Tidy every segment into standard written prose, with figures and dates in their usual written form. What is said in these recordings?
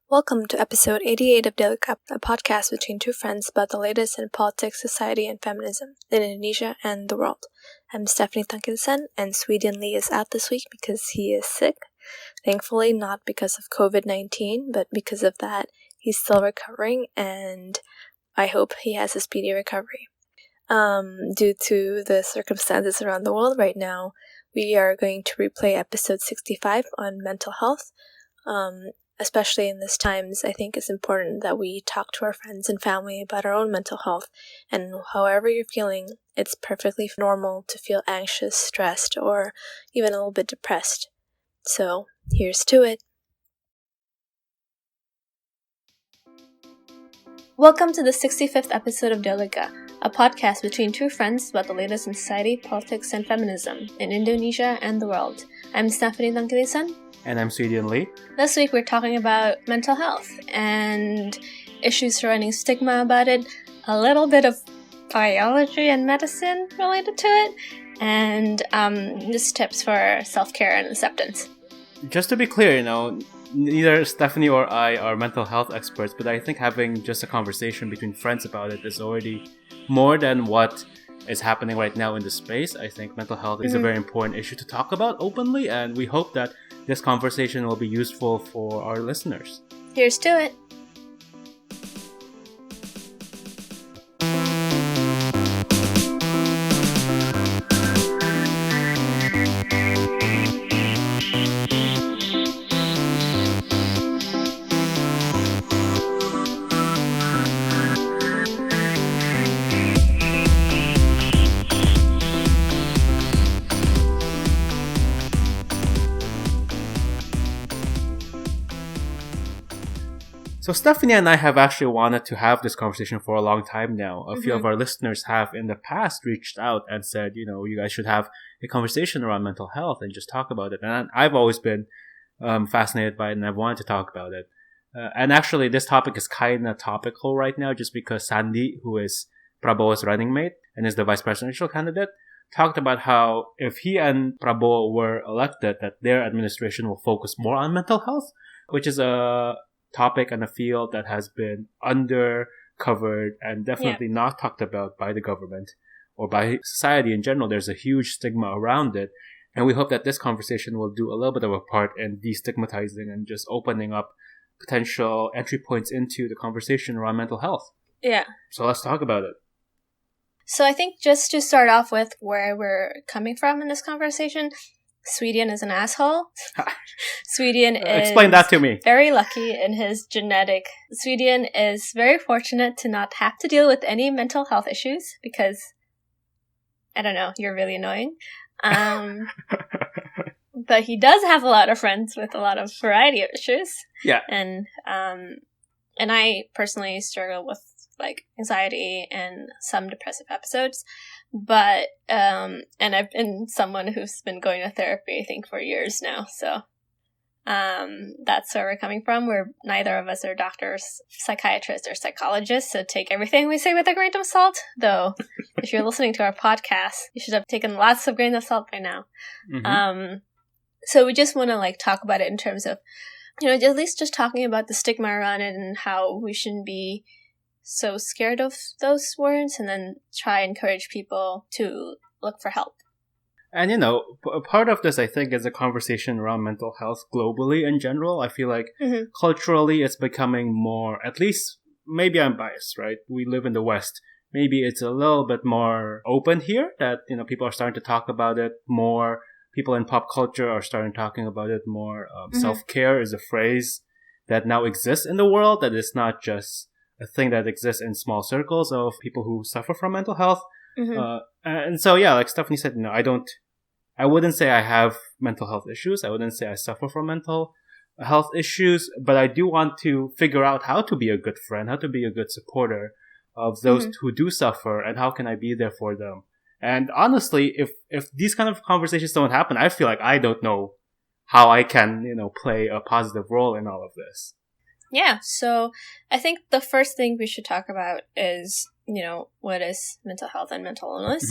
Welcome to episode 88 of Dialogika, a podcast between two friends about the latest in politics, society, and feminism in Indonesia and the world. I'm Stephanie Thankilsen, and Swedian Lee is out this week because he is sick. Thankfully, not because of COVID-19, but because of that, he's still recovering, and I hope he has a speedy recovery. Due to the circumstances around the world right now, we are going to replay episode 65 on mental health. Especially in these times, I think it's important that we talk to our friends and family about our own mental health. And however you're feeling, it's perfectly normal to feel anxious, stressed, or even a little bit depressed. So, here's to it. Welcome to the 65th episode of Dialogika, a podcast between two friends about the latest in society, politics, and feminism in Indonesia and the world. I'm Stephanie Thankilsen. And I'm Swedian Lee. This week we're talking about mental health and issues surrounding stigma about it, a little bit of biology and medicine related to it, and just tips for self-care and acceptance. Just to be clear, neither Stephanie or I are mental health experts, but I think having just a conversation between friends about it is already more than what is happening right now in the space. I think mental health is a very important issue to talk about openly, and we hope that this conversation will be useful for our listeners. Here's to it. So Stephanie and I have actually wanted to have this conversation for a long time now. A few of our listeners have in the past reached out and said, you guys should have a conversation around mental health and just talk about it. And I've always been fascinated by it, and I've wanted to talk about it. And actually, this topic is kind of topical right now just because Sandi, who is Prabowo's running mate and is the vice presidential candidate, talked about how if he and Prabowo were elected, that their administration will focus more on mental health, which is a topic and a field that has been undercovered and definitely not talked about by the government or by society in general. There's a huge stigma around it, and we hope that this conversation will do a little bit of a part in destigmatizing and just opening up potential entry points into the conversation around mental health. Yeah. So let's talk about it. So I think just to start off with where we're coming from in this conversation, Sweden is an asshole. Sweden is explain that to me. Very lucky in his genetic. Sweden is very fortunate to not have to deal with any mental health issues because, I don't know, you're really annoying. But he does have a lot of friends with a lot of variety of issues. Yeah. And I personally struggle with anxiety and some depressive episodes. But, and I've been someone who's been going to therapy, I think, for years now. So, that's where we're coming from. Neither of us are doctors, psychiatrists, or psychologists. So take everything we say with a grain of salt. Though, if you're listening to our podcast, you should have taken lots of grains of salt by now. So we just want to talk about it in terms of, at least just talking about the stigma around it and how we shouldn't be so scared of those words, and then try and encourage people to look for help. And part of this, I think, is a conversation around mental health globally in general. I feel like culturally it's becoming more, at least maybe I'm biased, right? We live in the West. Maybe it's a little bit more open here that, people are starting to talk about it more. People in pop culture are starting talking about it more. Self-care is a phrase that now exists in the world, that is not just a thing that exists in small circles of people who suffer from mental health. And so, like Stephanie said, I wouldn't say I have mental health issues. I wouldn't say I suffer from mental health issues, but I do want to figure out how to be a good friend, how to be a good supporter of those who do suffer, and how can I be there for them. And honestly, if these kind of conversations don't happen, I feel like I don't know how I can, play a positive role in all of this. Yeah, so I think the first thing we should talk about is, what is mental health and mental illness?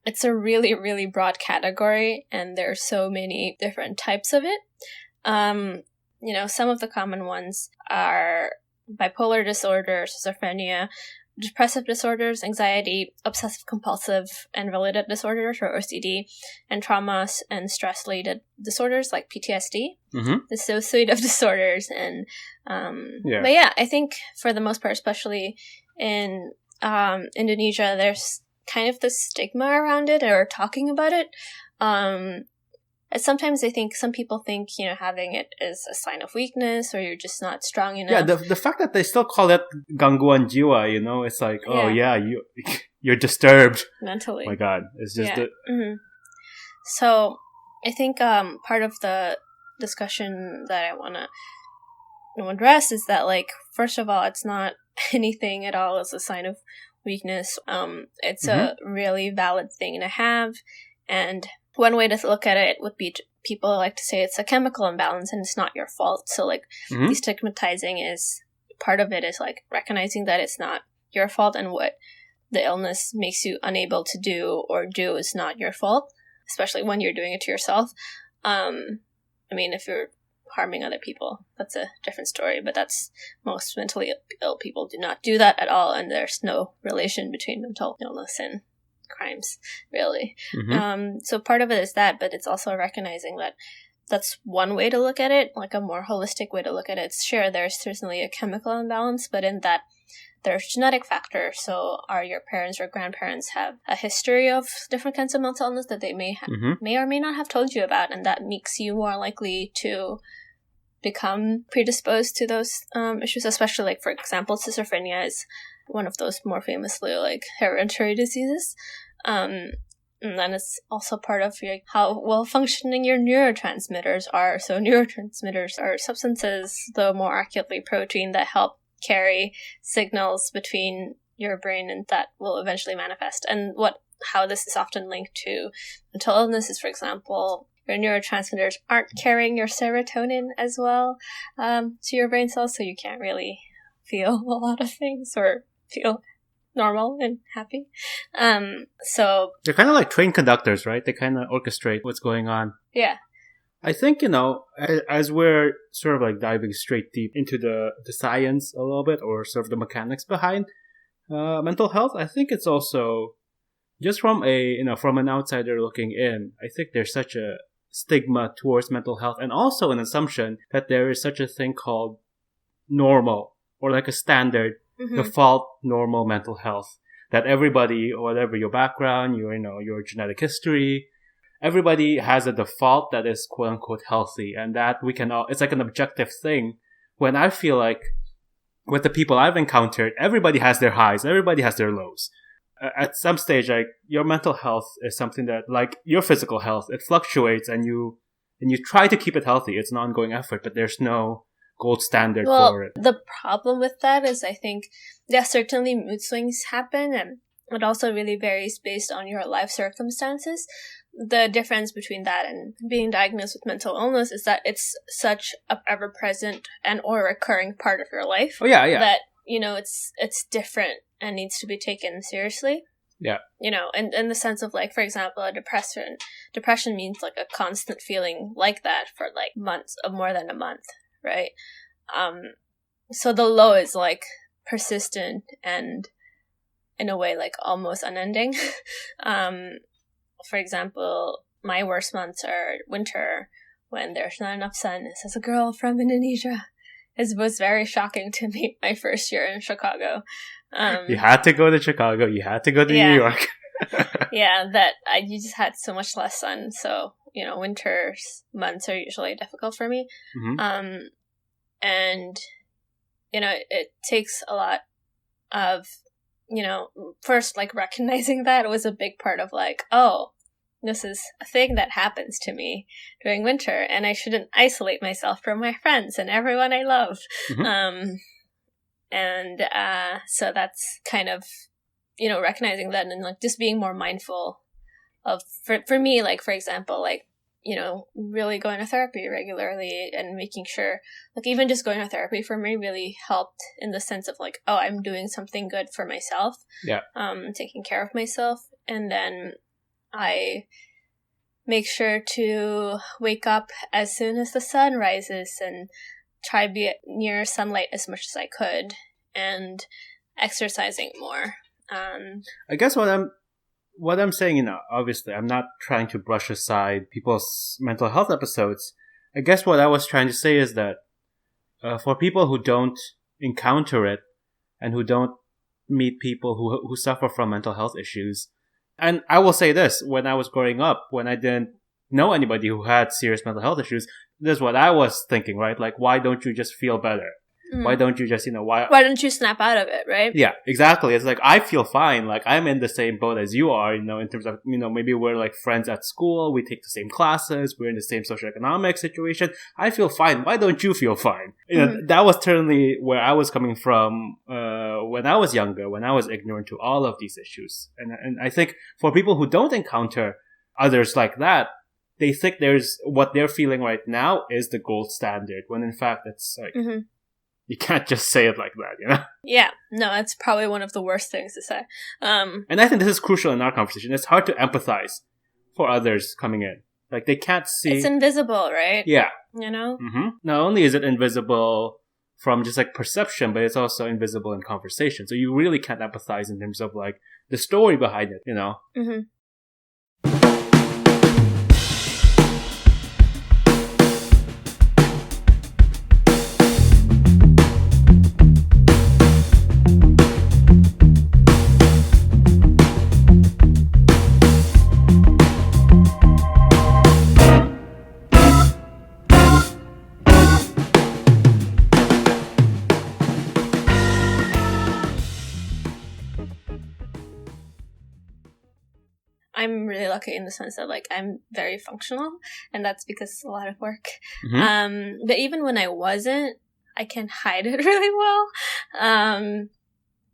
It's a really, really broad category, and there are so many different types of it. some of the common ones are bipolar disorder, schizophrenia, depressive disorders, anxiety, obsessive-compulsive and related disorders, or OCD, and trauma and stress-related disorders like PTSD. Dissociative disorders. And but yeah, I think for the most part, especially in Indonesia, there's kind of this stigma around it or talking about it. Sometimes I think some people think, having it is a sign of weakness or you're just not strong enough. Yeah, the fact that they still call it gangguan jiwa, it's like, you're disturbed. Mentally. Oh my God. It's just... So I think part of the discussion that I want to address is that, like, first of all, it's not anything at all as a sign of weakness. It's a really valid thing to have. And one way to look at it would be people like to say it's a chemical imbalance and it's not your fault. So, like, destigmatizing is part of it is, like, recognizing that it's not your fault and what the illness makes you unable to do or do is not your fault, especially when you're doing it to yourself. I mean, if you're harming other people, that's a different story, but that's most mentally ill people do not do that at all, and there's no relation between mental illness and crimes, really. So part of it is that, but it's also recognizing that that's one way to look at it, like a more holistic way to look at it. Sure, there's certainly a chemical imbalance, but in that there's genetic factors. So your parents or grandparents have a history of different kinds of mental illness that they may or may not have told you about, and that makes you more likely to become predisposed to those issues, especially, like, for example, schizophrenia is one of those more famously, like, hereditary diseases. And then it's also part of how well functioning your neurotransmitters are. So neurotransmitters are substances, though more accurately protein, that help carry signals between your brain and that will eventually manifest. And how this is often linked to mental illness is, for example, your neurotransmitters aren't carrying your serotonin as well to your brain cells, so you can't really feel a lot of things or feel normal and happy. So they're kind of like train conductors, right? They kind of orchestrate what's going on. Yeah. I think, as we're sort of like diving straight deep into the science a little bit, or sort of the mechanics behind mental health, I think it's also just from an outsider looking in, I think there's such a stigma towards mental health, and also an assumption that there is such a thing called normal, or like a standard default normal mental health, that everybody, whatever your background, your genetic history, everybody has a default that is quote unquote healthy, and that it's like an objective thing. When I feel like with the people I've encountered, everybody has their highs, everybody has their lows. At some stage, like, your mental health is something that, like your physical health, it fluctuates, and you try to keep it healthy. It's an ongoing effort, but there's no gold standard for it. The problem with that is, I think, certainly mood swings happen, and it also really varies based on your life circumstances. The difference between that and being diagnosed with mental illness is that it's such a ever-present and or recurring part of your life. Oh, yeah. That, it's different and needs to be taken seriously. Yeah. In the sense of, like, for example, depression means, like, a constant feeling like that for, like, months, of more than a month, right? So the low is, like, persistent and, in a way, like, almost unending. For example, my worst months are winter, when there's not enough sun. As a girl from Indonesia, it was very shocking to me my first year in Chicago. You had to go to Chicago. You had to go to New York. Yeah, you just had so much less sun. So, winter months are usually difficult for me. And, it takes a lot of, first, like, recognizing that was a big part of, like, oh, this is a thing that happens to me during winter, and I shouldn't isolate myself from my friends and everyone I love. So that's kind of, recognizing that, and, like, just being more mindful of, for me, like, for example, like, really going to therapy regularly and making sure, like, even just going to therapy for me really helped in the sense of, like, oh, I'm doing something good for myself. Yeah. Taking care of myself. And then I make sure to wake up as soon as the sun rises and try to be near sunlight as much as I could, and exercising more. I guess what I'm saying, obviously, I'm not trying to brush aside people's mental health episodes. I guess what I was trying to say is that for people who don't encounter it and who don't meet people who suffer from mental health issues, and I will say this, when I was growing up, when I didn't know anybody who had serious mental health issues, this is what I was thinking, right? Like, why don't you just feel better? Why don't you just, why don't you snap out of it, right? Yeah, exactly. It's like, I feel fine. Like, I'm in the same boat as you are, in terms of, maybe we're like friends at school. We take the same classes. We're in the same socioeconomic situation. I feel fine. Why don't you feel fine? That was certainly where I was coming from, when I was younger, when I was ignorant to all of these issues. And I think for people who don't encounter others like that, they think what they're feeling right now is the gold standard, when in fact it's like, you can't just say it like that, Yeah, no, that's probably one of the worst things to say. And I think this is crucial in our conversation. It's hard to empathize for others coming in. Like, they can't see. It's invisible, right? Yeah. Mm-hmm. Not only is it invisible from just like perception, but it's also invisible in conversation. So you really can't empathize in terms of like the story behind it, Mm-hmm. I'm really lucky in the sense that, like, I'm very functional, and that's because it's a lot of work. But even when I wasn't, I can hide it really well.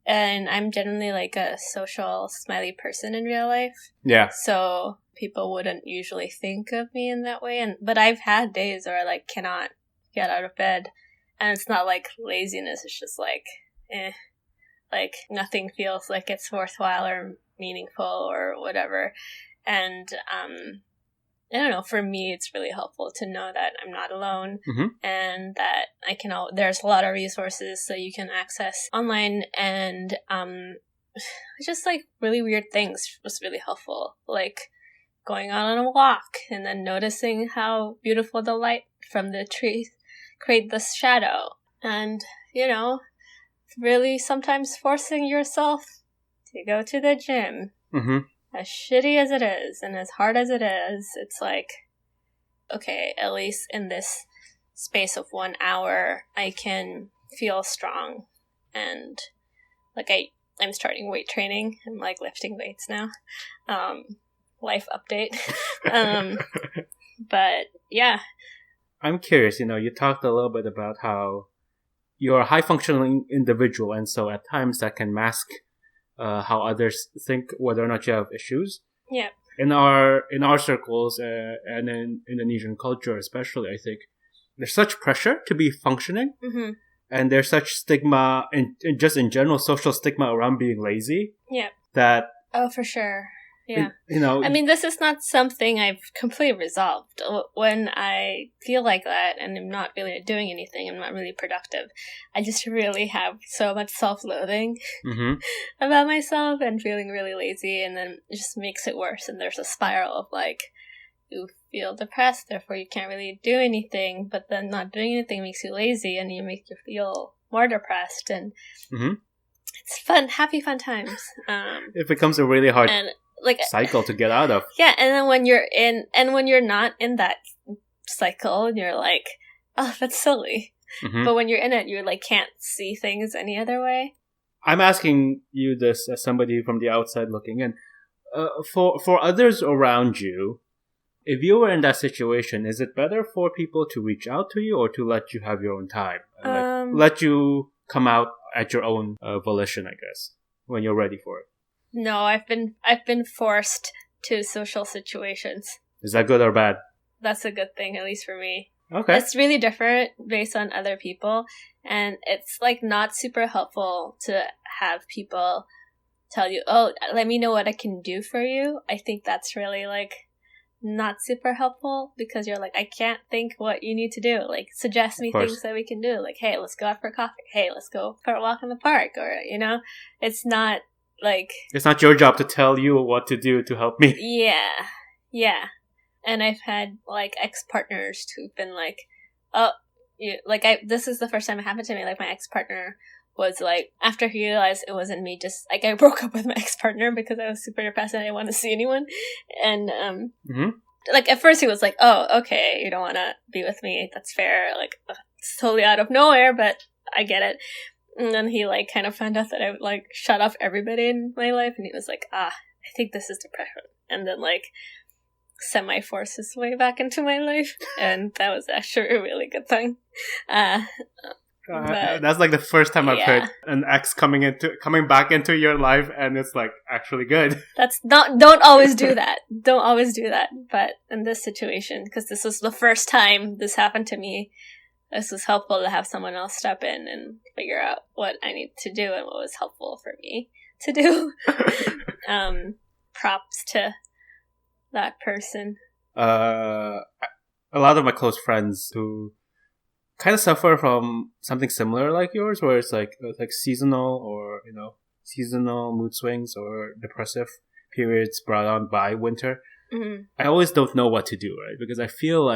And I'm generally, like, a social, smiley person in real life. Yeah. So people wouldn't usually think of me in that way. But I've had days where I, like, cannot get out of bed. And it's not, like, laziness. It's just, like, like, nothing feels like it's worthwhile or meaningful or whatever. And I don't know, for me it's really helpful to know that I'm not alone, and that I can there's a lot of resources that you can access online, and just like really weird things was really helpful, like going out on a walk and then noticing how beautiful the light from the trees create the shadow, and really sometimes forcing yourself to go to the gym. As shitty as it is and as hard as it is, it's like, okay, at least in this space of 1 hour, I can feel strong. And like I'm starting weight training. I'm like lifting weights now. Life update. But yeah. I'm curious, you talked a little bit about how you're a high functioning individual, and so at times that can mask how others think whether or not you have issues. Yeah. In our circles and in Indonesian culture especially, I think there's such pressure to be functioning, and there's such stigma and just in general social stigma around being lazy. Yeah. That for sure. Yeah. I mean, this is not something I've completely resolved. When I feel like that and I'm not really doing anything, I'm not really productive, I just really have so much self-loathing about myself and feeling really lazy, and then it just makes it worse. And there's a spiral of like, you feel depressed, therefore you can't really do anything, but then not doing anything makes you lazy and you make you feel more depressed, and it's fun, happy fun times. It becomes a really hard cycle to get out of. Yeah, and then when you're not in that cycle, you're like, oh, that's silly. But when you're in it, you like can't see things any other way. I'm asking you this as somebody from the outside looking in. For others around you, if you were in that situation, is it better for people to reach out to you or to let you have your own time? Let you come out at your own volition, I guess, when you're ready for it. No, I've been forced to social situations. Is that good or bad? That's a good thing, at least for me. Okay. It's really different based on other people, and it's like not super helpful to have people tell you, oh, let me know what I can do for you. I think that's really like not super helpful because you're like, I can't think what you need to do. Like, suggest me things that we can do. Like, hey, let's go out for coffee. Hey, let's go for a walk in the park. Or, you know, it's not like... It's not your job to tell you what to do to help me. Yeah. Yeah. And I've had, like, ex-partners who've been like, oh, this is the first time it happened to me. Like, my ex-partner was like, after he realized it wasn't me, just, like, I broke up with my ex-partner because I was super depressed and I didn't want to see anyone. And, like, at first he was like, oh, okay, you don't want to be with me. That's fair. Like, it's totally out of nowhere, but I get it. And then he, like, kind of found out that I would, like, shut off everybody in my life. And he was like, I think this is depression. And then, like, semi-forced his way back into my life. And that was actually a really good thing. That's like the first time I've heard an ex coming back into your life, and it's like actually good. Don't always do that. Don't always do that. But in this situation, because this was the first time this happened to me, this was helpful to have someone else step in and figure out what I need to do and what was helpful for me to do. Props to that person. A lot of my close friends who kind of suffer from something similar like yours, where it's like seasonal or, you know, seasonal mood swings or depressive periods brought on by winter. Mm-hmm. I always don't know what to do, right? Because I feel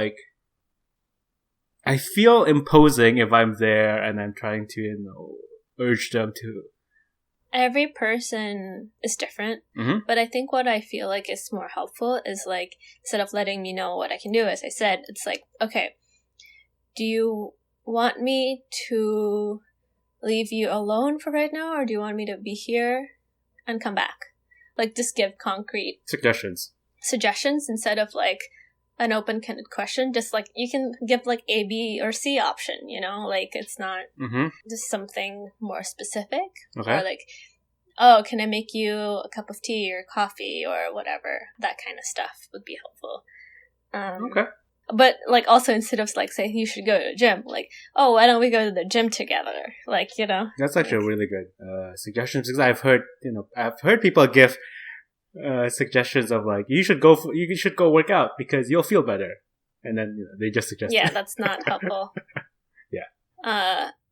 imposing if I'm there and I'm trying to, you know, urge them to. Every person is different, but I think what I feel like is more helpful is, like, instead of letting me know what I can do, as I said, it's like, okay, do you want me to leave you alone for right now, or do you want me to be here and come back? Like, just give concrete suggestions instead of, like, an open-ended question. Just, like, you can give, like, A, B, or C option, you know? Like, it's not just something more specific. Okay. Or, like, oh, can I make you a cup of tea or coffee or whatever? That kind of stuff would be helpful. Okay. But, like, also instead of, like, saying you should go to the gym, like, oh, why don't we go to the gym together? Like, you know. That's actually a really good suggestion, because I've heard people give suggestions of, like, you should go work out because you'll feel better, and then, you know, they just suggest it. That's not helpful. Yeah.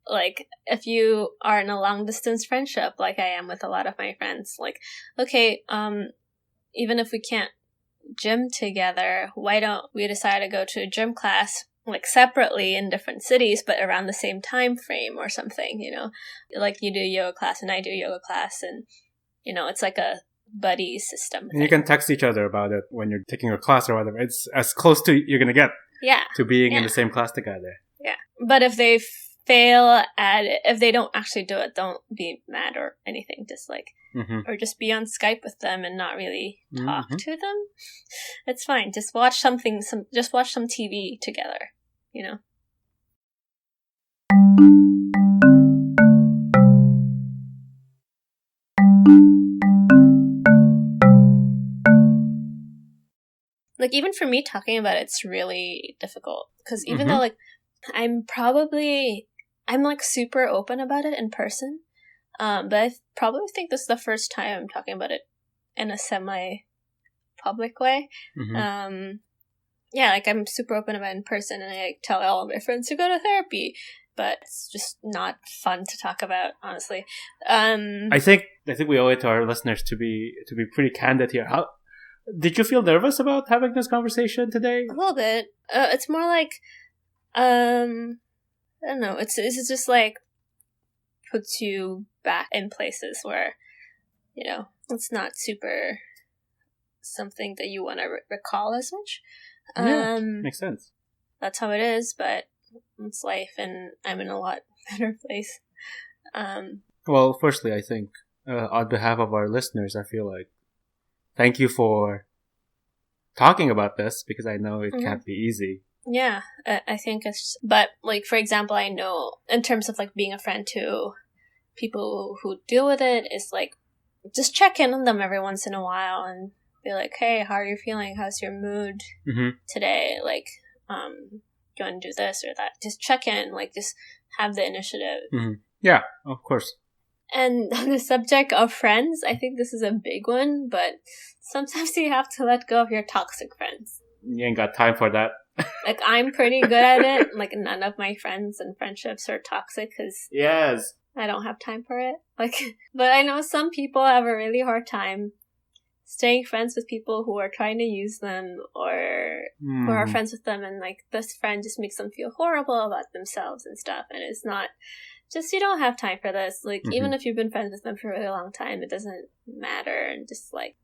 Like, if you are in a long distance friendship, like I am with a lot of my friends, like, okay, even if we can't gym together, why don't we decide to go to a gym class, like, separately in different cities but around the same time frame or something, you know? Like, you do yoga class and I do yoga class, and, you know, it's like a buddy system thing. And you can text each other about it when you're taking a class or whatever. It's as close to you're gonna get to being in the same class together. Yeah. But if they fail at it, if they don't actually do it, don't be mad or anything. Just, like, or just be on Skype with them and not really talk to them. It's fine. Just watch some TV together, you know? Like, even for me, talking about it's really difficult. Because even though, like, I'm like, super open about it in person. But I probably think this is the first time I'm talking about it in a semi-public way. Yeah, like, I'm super open about it in person, and I tell all of my friends to go to therapy. But it's just not fun to talk about, honestly. I think we owe it to our listeners to be pretty candid here. How did you feel nervous about having this conversation today? A little bit. It's more like, I don't know. It's just, like, puts you back in places where, you know, it's not super something that you want to recall as much. Yeah, makes sense. That's how it is, but it's life, and I'm in a lot better place. Well, firstly, I think on behalf of our listeners, I feel like thank you for talking about this, because I know it can't be easy. Yeah, I think it's... But, like, for example, I know in terms of, like, being a friend to people who deal with it, is, like, just check in on them every once in a while and be like, hey, how are you feeling? How's your mood today? Like, do you want to do this or that? Just check in, like, just have the initiative. Yeah, of course. And on the subject of friends, I think this is a big one, but sometimes you have to let go of your toxic friends. You ain't got time for that. Like, I'm pretty good at it. Like, none of my friends and friendships are toxic because Yes. I don't have time for it. Like, but I know some people have a really hard time staying friends with people who are trying to use them or who are friends with them, and like this friend just makes them feel horrible about themselves and stuff, and it's not just, you don't have time for this. Like, even if you've been friends with them for a really long time, it doesn't matter. And just like,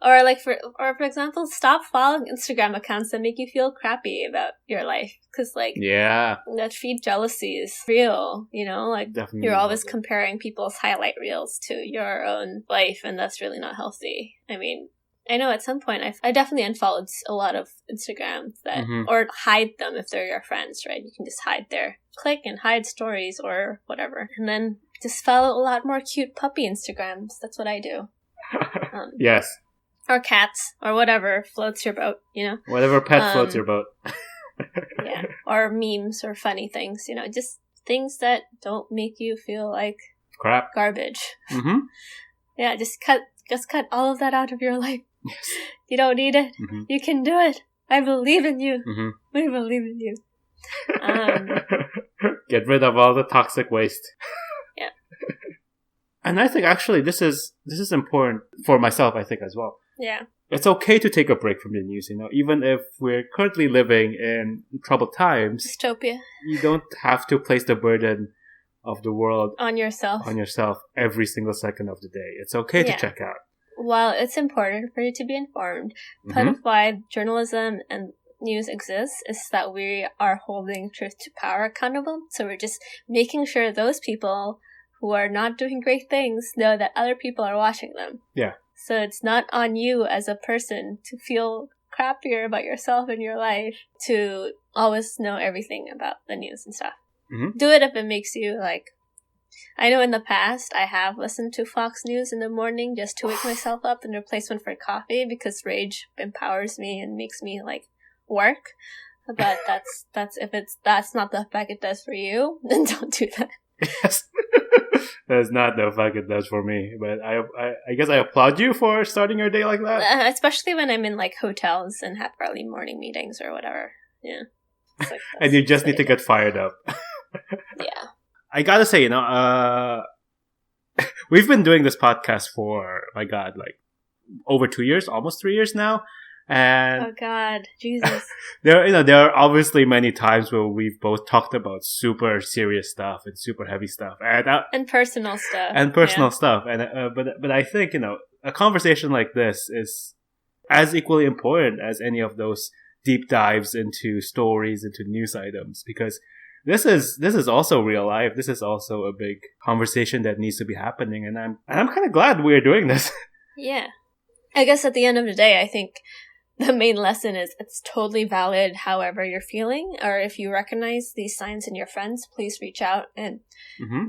for example, stop following Instagram accounts that make you feel crappy about your life, because like, that feed jealousy is real, you know, like definitely you're always comparing people's highlight reels to your own life, and that's really not healthy. I mean, I know at some point I definitely unfollowed a lot of Instagrams that or hide them if they're your friends, right? You can just hide their click and hide stories or whatever, and then just follow a lot more cute puppy Instagrams. That's what I do. Yes. Or cats, or whatever floats your boat, you know? Whatever pet floats your boat. Yeah. Or memes or funny things, you know? Just things that don't make you feel like crap, garbage. Yeah, just cut all of that out of your life. Yes. You don't need it. You can do it. I believe in you. We believe in you. Get rid of all the toxic waste. Yeah. And I think actually this is important for myself, I think, as well. Yeah. It's okay to take a break from the news, you know, even if we're currently living in troubled times. Dystopia. You don't have to place the burden of the world on yourself every single second of the day. It's okay to check out. Well, it's important for you to be informed. Part of why journalism and news exists is that we are holding truth to power accountable. So we're just making sure those people who are not doing great things know that other people are watching them. Yeah. So it's not on you as a person to feel crappier about yourself and your life to always know everything about the news and stuff. Do it if it makes you like... I know in the past I have listened to Fox News in the morning just to wake myself up in replacement for coffee, because rage empowers me and makes me like work. But that's not the effect it does for you, then don't do that. Yes. That's not the effect it does for me. But I guess I applaud you for starting your day like that. Especially when I'm in like hotels and have early morning meetings or whatever. Yeah. Like, and you just need to get fired up. Yeah. I gotta say, you know, we've been doing this podcast for, my God, like over 2 years, almost 3 years now. And oh God, Jesus. there are obviously many times where we've both talked about super serious stuff and super heavy stuff and personal stuff. And but I think, you know, a conversation like this is as equally important as any of those deep dives into stories, into news items, because this is also real life. This is also a big conversation that needs to be happening, and I'm kind of glad we're doing this. Yeah. I guess at the end of the day, I think the main lesson is it's totally valid however you're feeling, or if you recognize these signs in your friends, please reach out in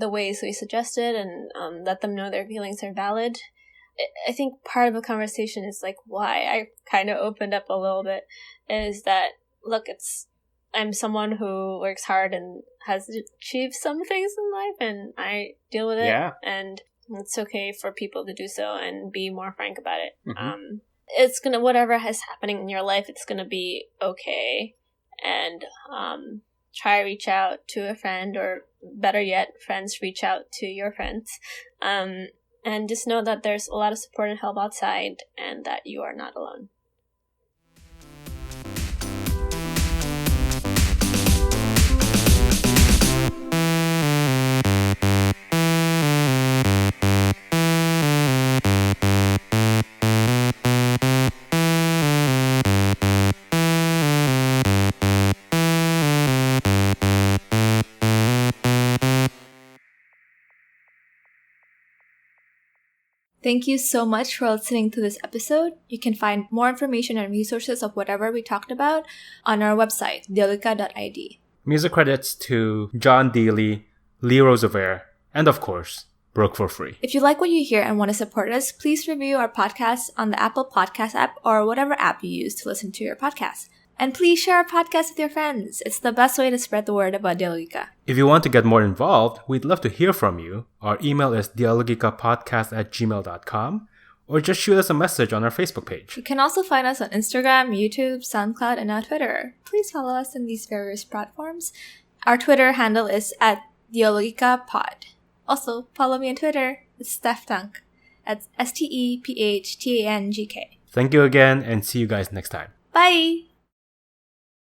the ways we suggested and let them know their feelings are valid. I think part of the conversation is like why I kind of opened up a little bit is that, look, I'm someone who works hard and has achieved some things in life, and I deal with it. Yeah. And it's okay for people to do so and be more frank about it. It's gonna, whatever is happening in your life, it's gonna be okay. And try to reach out to a friend, or better yet, friends reach out to your friends. And just know that there's a lot of support and help outside, and that you are not alone. Thank you so much for listening to this episode. You can find more information and resources of whatever we talked about on our website, dialogika.id. Music credits to John Dealey, Lee Roosevelt, and of course, Broke for Free. If you like what you hear and want to support us, please review our podcast on the Apple Podcast app or whatever app you use to listen to your podcast. And please share our podcast with your friends. It's the best way to spread the word about Dialogika. If you want to get more involved, we'd love to hear from you. Our email is dialogikapodcast@gmail.com, or just shoot us a message on our Facebook page. You can also find us on Instagram, YouTube, SoundCloud, and our Twitter. Please follow us in these various platforms. Our Twitter handle is @dialogikapod. Also, follow me on Twitter. It's Stephtangk. That's STEPHTANGK. Thank you again, and see you guys next time. Bye!